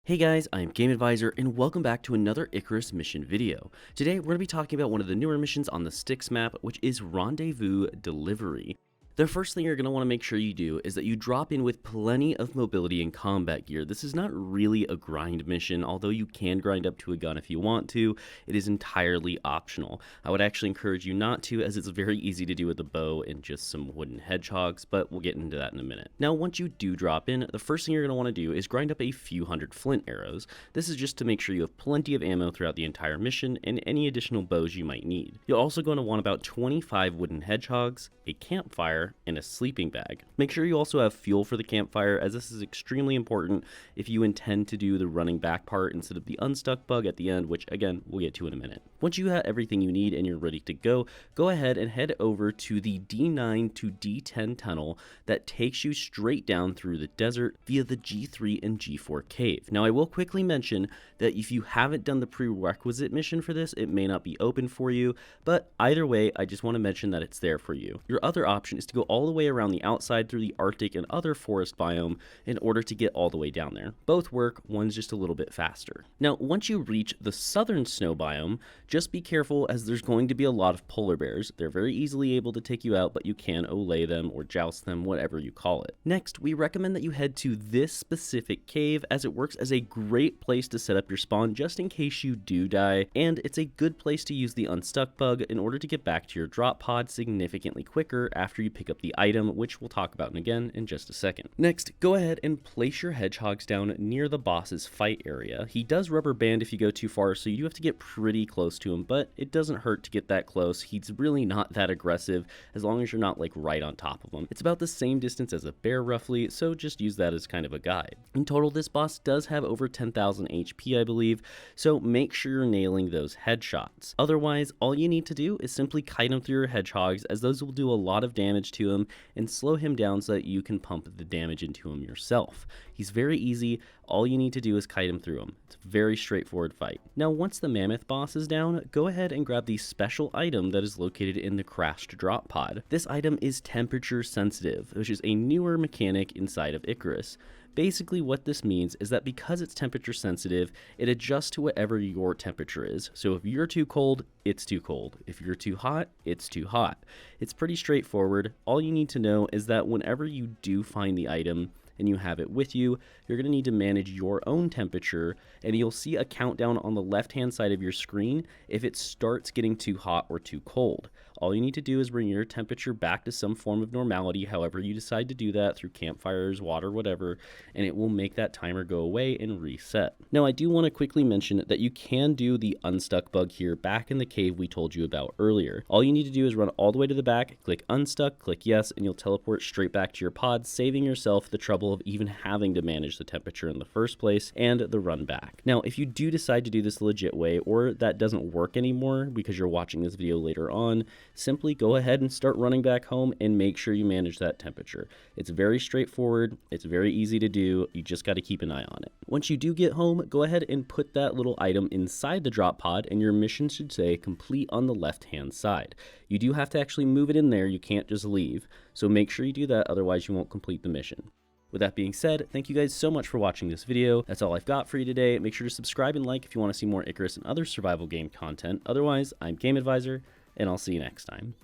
Hey guys, I'm Game Advisor and welcome back to another Icarus mission video. Today we're going to be talking about one of the newer missions on the Styx map, which is Rendezvous Delivery. The first thing you're going to want to make sure you do is that you drop in with plenty of mobility and combat gear. This is not really a grind mission, although you can grind up to a gun if you want to. It is entirely optional. I would actually encourage you not to, as it's very easy to do with a bow and just some wooden hedgehogs, but we'll get into that in a minute. Now, once you do drop in, the first thing you're going to want to do is grind up a few hundred flint arrows. This is just to make sure you have plenty of ammo throughout the entire mission and any additional bows you might need. You're also going to want about 25 wooden hedgehogs, a campfire, and a sleeping bag. Make sure you also have fuel for the campfire, as this is extremely important if you intend to do the running back part instead of the unstuck bug at the end, which again we'll get to in a minute. Once you have everything you need and you're ready to go ahead and head over to the D9 to D10 tunnel that takes you straight down through the desert via the G3 and G4 cave. Now I will quickly mention that if you haven't done the prerequisite mission for this, it may not be open for you, but either way I just want to mention that it's there for you. Your other option is to go all the way around the outside through the Arctic and other forest biome in order to get all the way down there. Both work, one's just a little bit faster. Now, once you reach the southern snow biome, just be careful as there's going to be a lot of polar bears. They're very easily able to take you out, but you can olay them or joust them, whatever you call it. Next, we recommend that you head to this specific cave as it works as a great place to set up your spawn just in case you do die, and it's a good place to use the unstuck bug in order to get back to your drop pod significantly quicker after you pick up the item, which we'll talk about again in just a second. Next, go ahead and place your hedgehogs down near the boss's fight area. He does rubber band if you go too far, so you do have to get pretty close to him, but it doesn't hurt to get that close. He's really not that aggressive as long as you're not like right on top of him. It's about the same distance as a bear roughly, so just use that as kind of a guide. In total, this boss does have over 10,000 HP, I believe, so make sure you're nailing those headshots. Otherwise, all you need to do is simply kite him through your hedgehogs, as those will do a lot of damage to him and slow him down so that you can pump the damage into him yourself. He's very easy. All you need to do is kite him through him. It's a very straightforward fight. Now, once the Mammoth boss is down, go ahead and grab the special item that is located in the crashed drop pod. This item is temperature sensitive, which is a newer mechanic inside of Icarus. Basically what this means is that because it's temperature sensitive, it adjusts to whatever your temperature is. So if you're too cold, it's too cold. If you're too hot, it's too hot. It's pretty straightforward. All you need to know is that whenever you do find the item and you have it with you, you're going to need to manage your own temperature, and you'll see a countdown on the left hand side of your screen if it starts getting too hot or too cold. All you need to do is bring your temperature back to some form of normality, however you decide to do that, through campfires, water, whatever, and it will make that timer go away and reset. Now, I do want to quickly mention that you can do the unstuck bug here back in the cave we told you about earlier. All you need to do is run all the way to the back, click unstuck, click yes, and you'll teleport straight back to your pod, saving yourself the trouble of even having to manage the temperature in the first place and the run back. Now, if you do decide to do this the legit way, or that doesn't work anymore because you're watching this video later on, simply go ahead and start running back home and make sure you manage that temperature. It's very straightforward. It's very easy to do. You just got to keep an eye on it. Once you do get home, go ahead and put that little item inside the drop pod, and your mission should say complete on the left hand side. You do have to actually move it in there. You can't just leave. So make sure you do that, otherwise you won't complete the mission. With that being said, thank you guys so much for watching this video. That's all I've got for you today. Make sure to subscribe and like if you want to see more Icarus and other survival game content. Otherwise, I'm Game Advisor, and I'll see you next time.